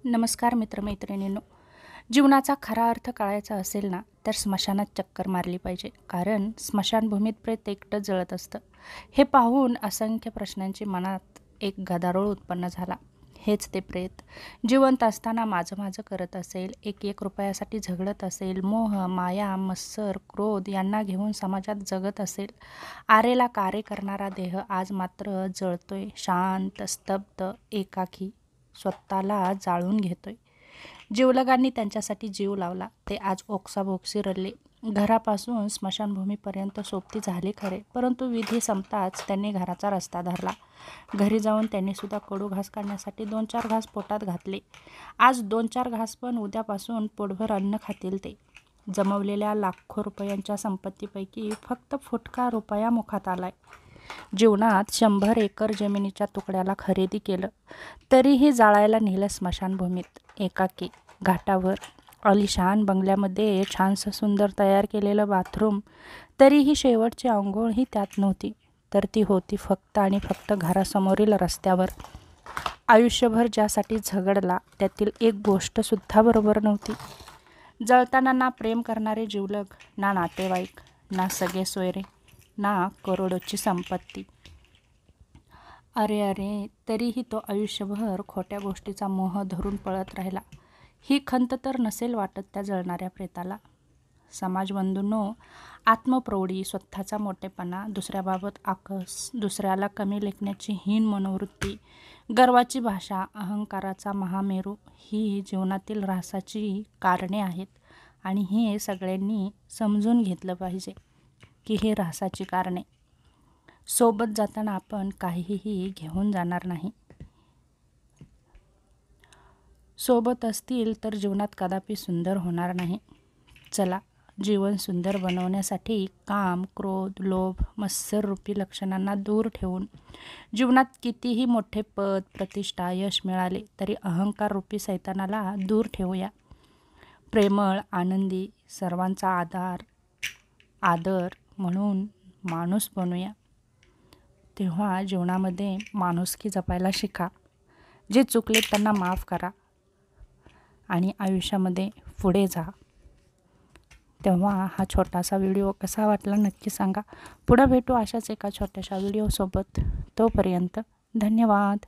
नमस्कार मित्रमैत्रिणींनो. जीवनाचा खरा अर्थ कळायचा असेल ना, तर स्मशानात चक्कर मारली पाहिजे. कारण स्मशानभूमीत प्रेत एकटं जळत असतं. हे पाहून असंख्य प्रश्नांची मनात एक गदारोळ उत्पन्न झाला. हेच ते प्रेत जिवंत असताना माझं माझं करत असेल, एक एक रुपयासाठी झगडत असेल, मोह, माया, मत्सर, क्रोध यांना घेऊन समाजात जगत असेल. आरेला कारे करणारा देह आज मात्र जळतोय, शांत, स्तब्ध, एकाकी, स्वतःला जाळून घेतोय. जिवलगांनी त्यांच्यासाठी जीव लावला, ते आज ओक्साबोक्शी रडले. घरापासून स्मशानभूमीपर्यंत सोबती झाले खरे, परंतु विधी संपताच त्यांनी घराचा रस्ता धरला. घरी जाऊन त्यांनीसुद्धा कडू घास काढण्यासाठी 2-4 घास पोटात घातले. आज 2-4 घास, पण उद्यापासून पोटभर अन्न खातील ते. जमवलेल्या लाखो रुपयांच्या संपत्तीपैकी फक्त फुटका रुपया मुखात आलाय. जीवनात 100 एकर जमिनीच्या तुकड्याला खरेदी केलं, तरीही जाळायला नेलं स्मशानभूमीत. एकाकी, घाटावर, आलिशान बंगल्यामध्ये छानसं सुंदर तयार केलेलं बाथरूम, तरीही शेवटची अंघोळही त्यात नव्हती. तर ती होती फक्त आणि फक्त घरासमोरील रस्त्यावर. आयुष्यभर ज्यासाठी झगडला, त्यातील एक गोष्टसुद्धा बरोबर नव्हती. जळताना ना प्रेम करणारे जिवलग, ना नातेवाईक, ना सगळे सोयरे, ना करोडोची संपत्ती. अरे अरे, तरीही तो आयुष्यभर खोट्या गोष्टीचा मोह धरून पळत राहिला. ही खंत तर नसेल वाटत त्या जळणाऱ्या प्रेताला. समाजबंधूंनो, आत्मप्रौढी, स्वतःचा मोठेपणा, दुसऱ्याबाबत आकस, दुसऱ्याला कमी लेखण्याची हीन मनोवृत्ती, गर्वाची भाषा, अहंकाराचा महामेरू ही जीवनातील ऱ्हासाची कारणे आहेत. आणि हे सगळ्यांनी समजून घेतलं पाहिजे की हे ऱ्हासाची कारणे. सोबत जाताना आपण काहीही घेऊन जाणार नाही. सोबत असतील तर जीवनात कदापि सुंदर होणार नाही. चला, जीवन सुंदर बनवण्यासाठी काम, क्रोध, लोभ, मत्सररूपी लक्षणांना दूर ठेवून, जीवनात कितीही मोठे पद, प्रतिष्ठा, यश मिळाले तरी अहंकाररूपी सैतानाला दूर ठेवूया. प्रेमळ, आनंदी, सर्वांचा आदर म्हणून माणूस बनूया. तेव्हा जीवनामध्ये माणुसकी जपायला शिका. जे चुकले त्यांना माफ करा आणि आयुष्यामध्ये पुढे जा. तेव्हा हा छोटासा व्हिडिओ कसा वाटला नक्की सांगा. पुढे भेटू अशाच एका छोट्याशा व्हिडिओसोबत. तोपर्यंत धन्यवाद.